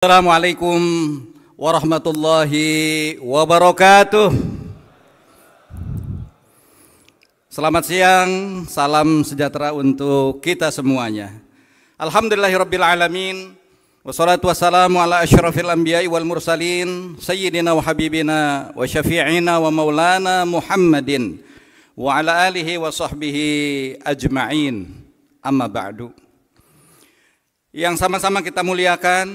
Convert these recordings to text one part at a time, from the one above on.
Assalamualaikum warahmatullahi wabarakatuh. Selamat siang, salam sejahtera untuk kita semuanya. Alhamdulillahirabbil alamin, wassalatu wassalamu ala asyrafil anbiya'i wal mursalin, sayyidina wa habibina wa syafi'ina wa maulana Muhammadin wa ala alihi wa sahbihi ajma'in. Amma ba'du. Yang sama-sama kita muliakan,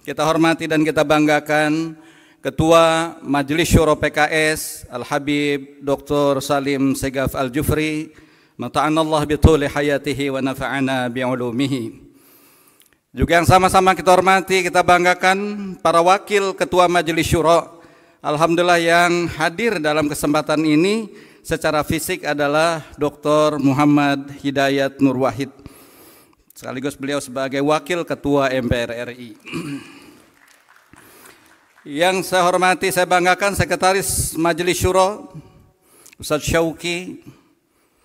kita hormati dan kita banggakan Ketua Majelis Syuro PKS Al-Habib Dr. Salim Segaf Al-Jufri, mata'anallah bituli hayatihi wa nafa'ana bi'ulumihi. Juga yang sama-sama kita hormati, kita banggakan para wakil Ketua Majelis Syuro. Alhamdulillah yang hadir dalam kesempatan ini secara fisik adalah Dr. Muhammad Hidayat Nur Wahid, sekaligus beliau sebagai wakil Ketua MPR RI. Yang saya hormati, saya banggakan Sekretaris Majelis Syuro Ustadz Syauki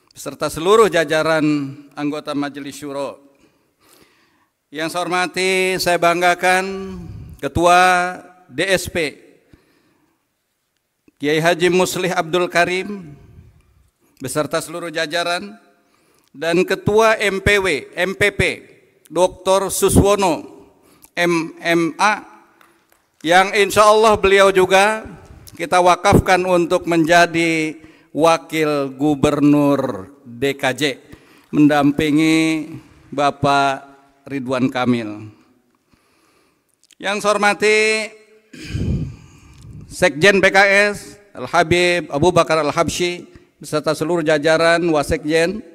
beserta seluruh jajaran anggota Majelis Syuro. Yang saya hormati, saya banggakan Ketua DSP Kiai Haji Muslih Abdul Karim beserta seluruh jajaran, dan Ketua MPP Dr. Suswono MMA, yang insya Allah beliau juga kita wakafkan untuk menjadi Wakil Gubernur DKJ mendampingi Bapak Ridwan Kamil. Yang saya hormati Sekjen PKS Al-Habib Abu Bakar Al-Habsyi beserta seluruh jajaran Wasekjen,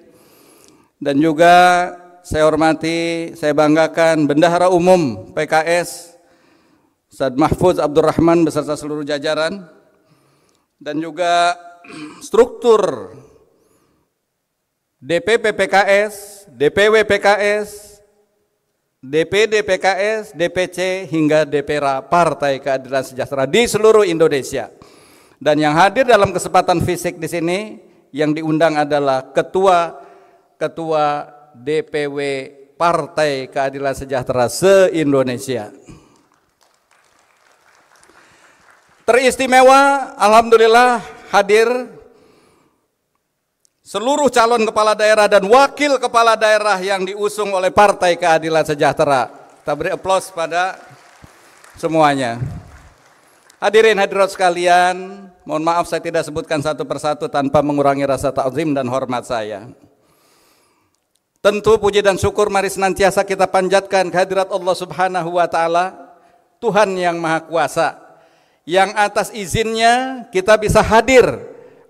dan juga saya hormati, saya banggakan Bendahara Umum PKS Ustadz Mahfuz Abdurrahman beserta seluruh jajaran, dan juga struktur DPP PKS, DPW PKS, DPD PKS, DPC hingga DPRA Partai Keadilan Sejahtera di seluruh Indonesia. Dan yang hadir dalam kesempatan fisik di sini yang diundang adalah ketua DPW Partai Keadilan Sejahtera se-Indonesia. Teristimewa, alhamdulillah hadir seluruh calon kepala daerah dan wakil kepala daerah yang diusung oleh Partai Keadilan Sejahtera. Kita beri aplaus pada semuanya. Hadirin hadirat sekalian, mohon maaf saya tidak sebutkan satu persatu tanpa mengurangi rasa ta'zim dan hormat saya. Tentu puji dan syukur mari senantiasa kita panjatkan kehadirat Allah Subhanahu wa Ta'ala, Tuhan yang Maha Kuasa, yang atas izinnya kita bisa hadir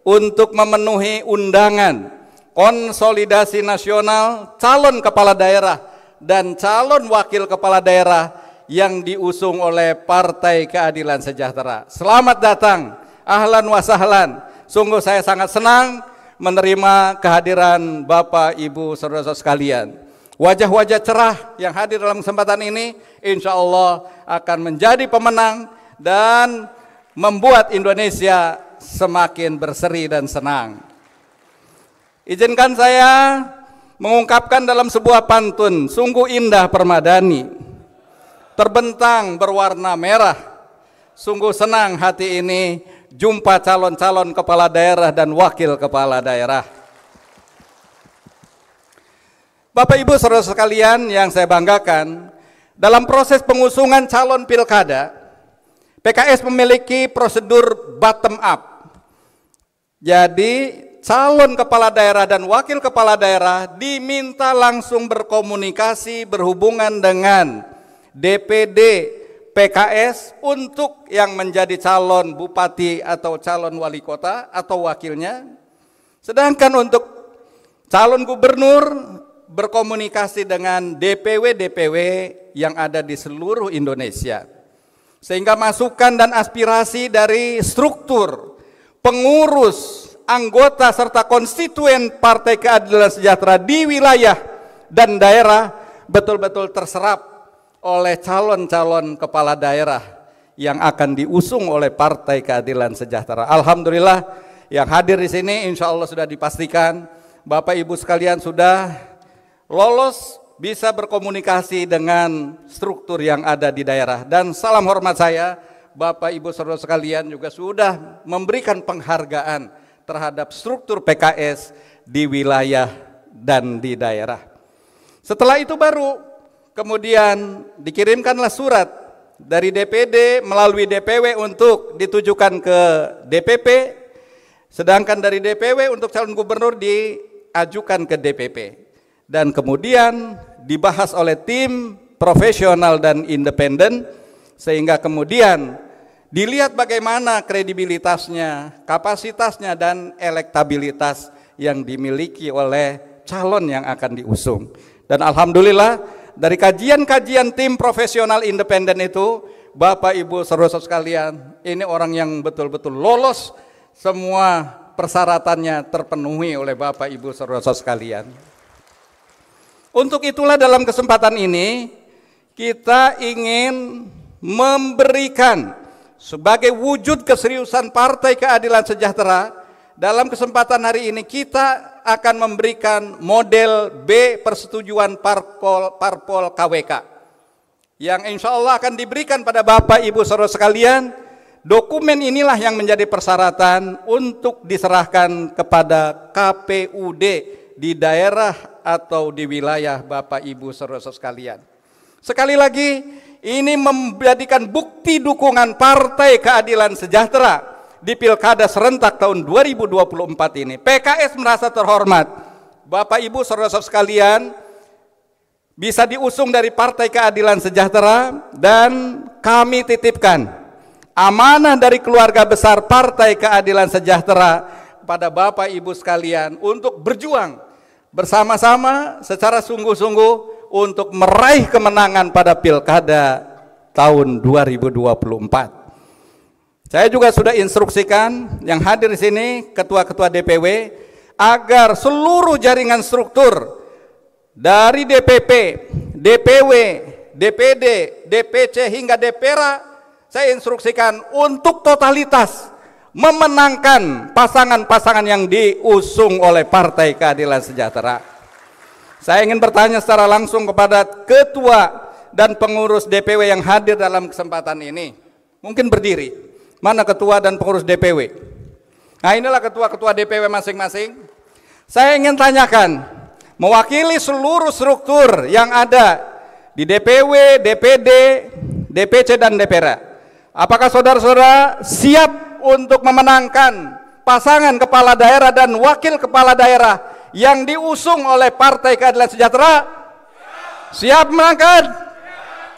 untuk memenuhi undangan konsolidasi nasional calon kepala daerah dan calon wakil kepala daerah yang diusung oleh Partai Keadilan Sejahtera. Selamat datang, ahlan wa sahlan. Sungguh saya sangat senang menerima kehadiran Bapak, Ibu, saudara-saudara sekalian. Wajah-wajah cerah yang hadir dalam kesempatan ini insya Allah akan menjadi pemenang dan membuat Indonesia semakin berseri dan senang. Izinkan saya mengungkapkan dalam sebuah pantun, sungguh indah permadani, terbentang berwarna merah, sungguh senang hati ini jumpa calon-calon kepala daerah dan wakil kepala daerah. Bapak Ibu saudara sekalian yang saya banggakan, dalam proses pengusungan calon pilkada, PKS memiliki prosedur bottom up. Jadi calon kepala daerah dan wakil kepala daerah diminta langsung berkomunikasi, berhubungan dengan DPD PKS untuk yang menjadi calon bupati atau calon wali kota atau wakilnya. Sedangkan untuk calon gubernur berkomunikasi dengan DPW-DPW yang ada di seluruh Indonesia. Sehingga masukan dan aspirasi dari struktur, pengurus, anggota serta konstituen Partai Keadilan Sejahtera di wilayah dan daerah betul-betul terserap oleh calon-calon kepala daerah yang akan diusung oleh Partai Keadilan Sejahtera. Alhamdulillah yang hadir di sini insya Allah sudah dipastikan Bapak Ibu sekalian sudah lolos bisa berkomunikasi dengan struktur yang ada di daerah. Dan salam hormat saya, Bapak Ibu saudara sekalian juga sudah memberikan penghargaan terhadap struktur PKS di wilayah dan di daerah. Setelah itu baru kemudian dikirimkanlah surat dari DPD melalui DPW untuk ditujukan ke DPP, sedangkan dari DPW untuk calon gubernur diajukan ke DPP. Dan kemudian dibahas oleh tim profesional dan independen, sehingga kemudian dilihat bagaimana kredibilitasnya, kapasitasnya, dan elektabilitas yang dimiliki oleh calon yang akan diusung. Dan alhamdulillah dari kajian-kajian tim profesional independen itu, Bapak Ibu saudara sekalian, ini orang yang betul-betul lolos, semua persyaratannya terpenuhi oleh Bapak Ibu saudara sekalian. Untuk itulah dalam kesempatan ini kita ingin memberikan sebagai wujud keseriusan Partai Keadilan Sejahtera. Dalam kesempatan hari ini kita akan memberikan model B persetujuan parpol KWK yang insya Allah akan diberikan pada Bapak Ibu saudara sekalian. Dokumen inilah yang menjadi persyaratan untuk diserahkan kepada KPUD di daerah atau di wilayah Bapak Ibu saudara sekalian. Sekali lagi, ini menjadikan bukti dukungan Partai Keadilan Sejahtera di Pilkada serentak tahun 2024 ini. PKS merasa terhormat, Bapak Ibu saudara sekalian, bisa diusung dari Partai Keadilan Sejahtera, dan kami titipkan amanah dari keluarga besar Partai Keadilan Sejahtera pada Bapak Ibu sekalian untuk berjuang bersama-sama secara sungguh-sungguh untuk meraih kemenangan pada Pilkada tahun 2024. Saya juga sudah instruksikan yang hadir di sini, ketua-ketua DPW, agar seluruh jaringan struktur dari DPP, DPW, DPD, DPC hingga DPRA, saya instruksikan untuk totalitas memenangkan pasangan-pasangan yang diusung oleh Partai Keadilan Sejahtera. Saya ingin bertanya secara langsung kepada ketua dan pengurus DPW yang hadir dalam kesempatan ini. Mungkin berdiri. Mana ketua dan pengurus DPW? Nah, inilah ketua-ketua DPW masing-masing. Saya ingin tanyakan, mewakili seluruh struktur yang ada di DPW, DPD, DPC, dan DPRA, apakah saudara-saudara siap untuk memenangkan pasangan kepala daerah dan wakil kepala daerah yang diusung oleh Partai Keadilan Sejahtera? Siap menangkan?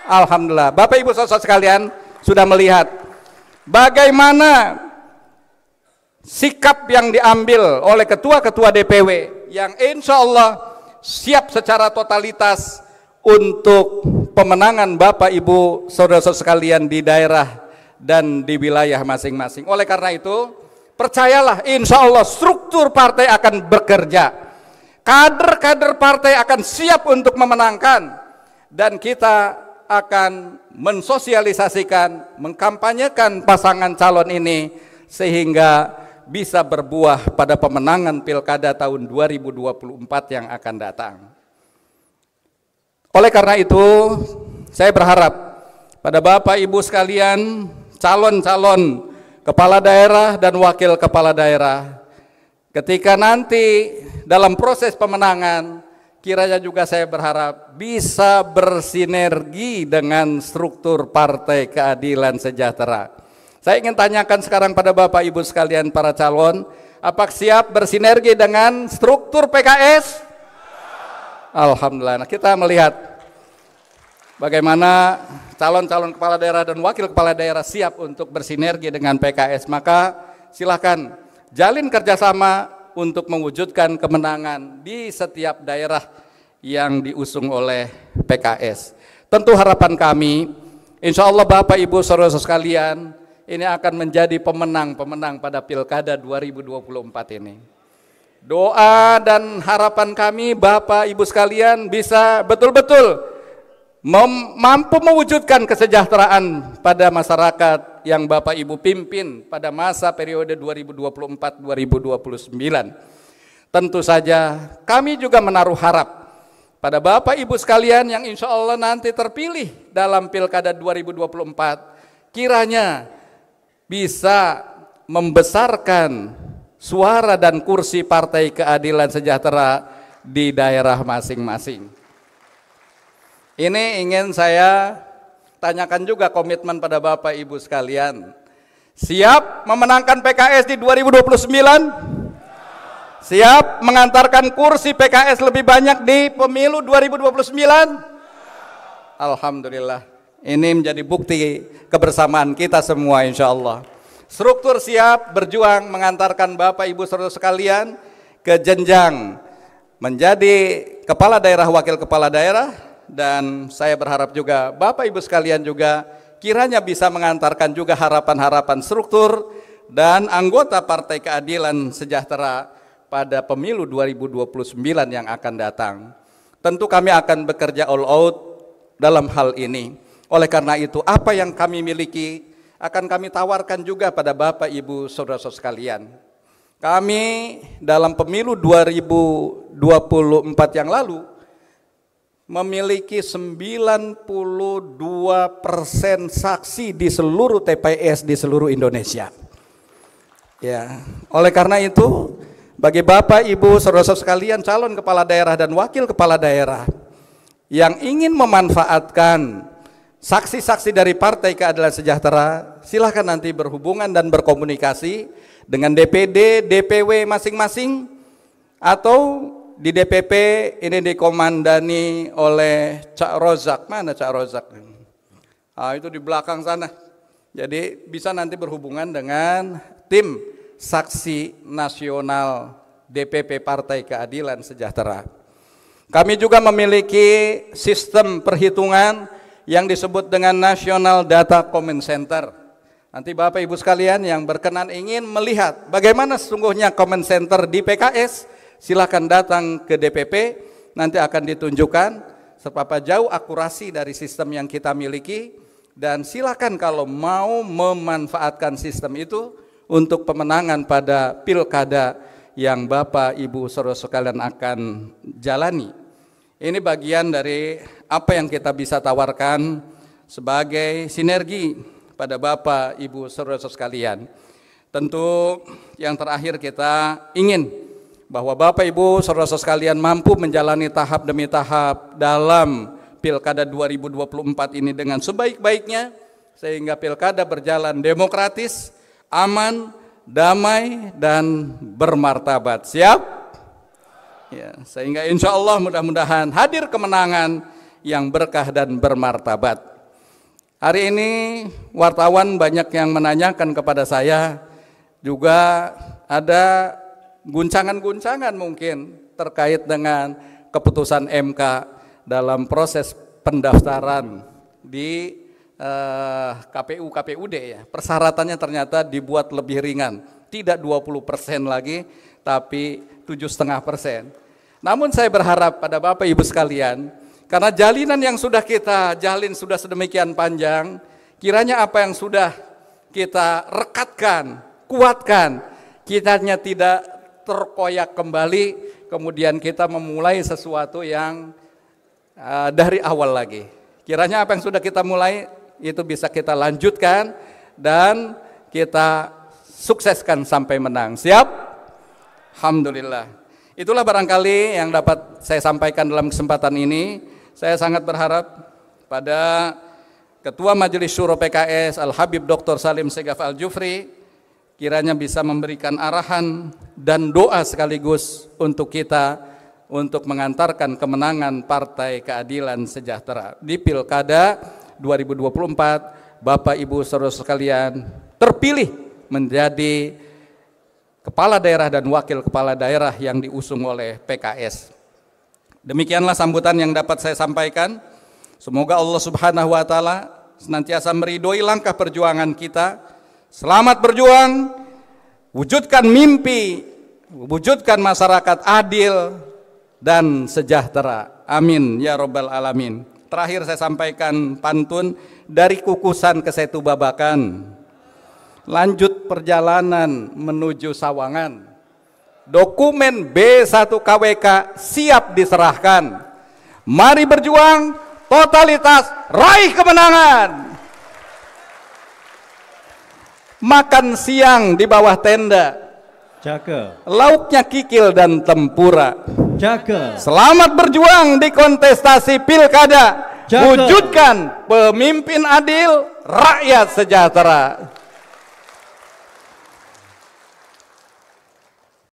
Alhamdulillah. Bapak Ibu saudara sekalian sudah melihat bagaimana sikap yang diambil oleh ketua-ketua DPW yang insya Allah siap secara totalitas untuk pemenangan Bapak Ibu saudara-saudara sekalian di daerah dan di wilayah masing-masing. Oleh karena itu, percayalah, insya Allah struktur partai akan bekerja, kader-kader partai akan siap untuk memenangkan, dan kita akan mensosialisasikan, mengkampanyekan pasangan calon ini sehingga bisa berbuah pada pemenangan Pilkada tahun 2024 yang akan datang. Oleh karena itu, saya berharap pada Bapak Ibu sekalian, calon-calon kepala daerah dan wakil kepala daerah, ketika nanti dalam proses pemenangan, kiranya juga saya berharap bisa bersinergi dengan struktur Partai Keadilan Sejahtera. Saya ingin tanyakan sekarang pada Bapak Ibu sekalian para calon, apakah siap bersinergi dengan struktur PKS? Alhamdulillah. Nah, kita melihat bagaimana calon-calon kepala daerah dan wakil kepala daerah siap untuk bersinergi dengan PKS. Maka silakan jalin kerjasama untuk mewujudkan kemenangan di setiap daerah yang diusung oleh PKS. Tentu harapan kami, insya Allah Bapak Ibu saudara sekalian, ini akan menjadi pemenang-pemenang pada Pilkada 2024 ini. Doa dan harapan kami Bapak Ibu sekalian bisa betul-betul mampu mewujudkan kesejahteraan pada masyarakat yang Bapak Ibu pimpin pada masa periode 2024-2029. Tentu saja kami juga menaruh harap pada Bapak Ibu sekalian yang insya Allah nanti terpilih dalam Pilkada 2024, kiranya bisa membesarkan suara dan kursi Partai Keadilan Sejahtera di daerah masing-masing. Ini ingin saya tanyakan juga komitmen pada Bapak Ibu sekalian. Siap memenangkan PKS di 2029? Siap mengantarkan kursi PKS lebih banyak di pemilu 2029? Alhamdulillah. Ini menjadi bukti kebersamaan kita semua insya Allah. Struktur siap berjuang mengantarkan Bapak Ibu saudara sekalian ke jenjang menjadi kepala daerah, wakil kepala daerah, dan saya berharap juga Bapak Ibu sekalian juga kiranya bisa mengantarkan juga harapan-harapan struktur dan anggota Partai Keadilan Sejahtera pada pemilu 2029 yang akan datang. Tentu kami akan bekerja all out dalam hal ini. Oleh karena itu, apa yang kami miliki akan kami tawarkan juga pada Bapak Ibu saudara-saudara sekalian. Kami dalam pemilu 2024 yang lalu memiliki 92% saksi di seluruh TPS di seluruh Indonesia. Ya, oleh karena itu, bagi Bapak Ibu saudara-saudara sekalian calon kepala daerah dan wakil kepala daerah yang ingin memanfaatkan saksi-saksi dari Partai Keadilan Sejahtera, silahkan nanti berhubungan dan berkomunikasi dengan DPD, DPW masing-masing, atau di DPP ini dikomandani oleh Cak Rozak. Mana Cak Rozak? Itu di belakang sana. Jadi bisa nanti berhubungan dengan tim saksi nasional DPP Partai Keadilan Sejahtera. Kami juga memiliki sistem perhitungan yang disebut dengan National Data Command Center. Nanti Bapak Ibu sekalian yang berkenan ingin melihat bagaimana sesungguhnya command center di PKS, silakan datang ke DPP, nanti akan ditunjukkan seberapa jauh akurasi dari sistem yang kita miliki, dan silakan kalau mau memanfaatkan sistem itu untuk pemenangan pada pilkada yang Bapak Ibu saudara sekalian akan jalani. Ini bagian dari apa yang kita bisa tawarkan sebagai sinergi pada Bapak Ibu saudara sekalian. Tentu yang terakhir kita ingin bahwa Bapak Ibu saudara sekalian mampu menjalani tahap demi tahap dalam Pilkada 2024 ini dengan sebaik-baiknya, sehingga Pilkada berjalan demokratis, aman, damai, dan bermartabat. Siap? Ya, sehingga insya Allah mudah-mudahan hadir kemenangan yang berkah dan bermartabat. Hari ini wartawan banyak yang menanyakan kepada saya, juga ada guncangan-guncangan mungkin terkait dengan keputusan MK dalam proses pendaftaran di KPU KPUD ya. Persyaratannya ternyata dibuat lebih ringan, tidak 20% lagi, tapi 7,5%. Namun saya berharap pada Bapak Ibu sekalian, karena jalinan yang sudah kita jalin sudah sedemikian panjang, kiranya apa yang sudah kita rekatkan, kuatkan, kiranya tidak terkoyak kembali, kemudian kita memulai sesuatu yang dari awal lagi. Kiranya apa yang sudah kita mulai itu bisa kita lanjutkan dan kita sukseskan sampai menang. Siap? Alhamdulillah. Itulah barangkali yang dapat saya sampaikan dalam kesempatan ini. Saya sangat berharap pada Ketua Majelis Syuro PKS Al-Habib Dr. Salim Segaf Al-Jufri kiranya bisa memberikan arahan dan doa sekaligus untuk kita untuk mengantarkan kemenangan Partai Keadilan Sejahtera di Pilkada 2024. Bapak Ibu saudara sekalian terpilih menjadi kepala daerah dan wakil kepala daerah yang diusung oleh PKS. Demikianlah sambutan yang dapat saya sampaikan. Semoga Allah Subhanahu wa taala senantiasa meridhoi langkah perjuangan kita. Selamat berjuang, wujudkan mimpi, wujudkan masyarakat adil dan sejahtera. Amin ya rabbal alamin. Terakhir saya sampaikan pantun dari Kukusan ke Setu Babakan. Lanjut perjalanan menuju Sawangan. Dokumen B1 KWK siap diserahkan. Mari berjuang, totalitas, raih kemenangan. Makan siang di bawah tenda, jaga. Lauknya kikil dan tempura, jaga. Selamat berjuang di kontestasi pilkada, jaga. Wujudkan pemimpin adil, rakyat sejahtera.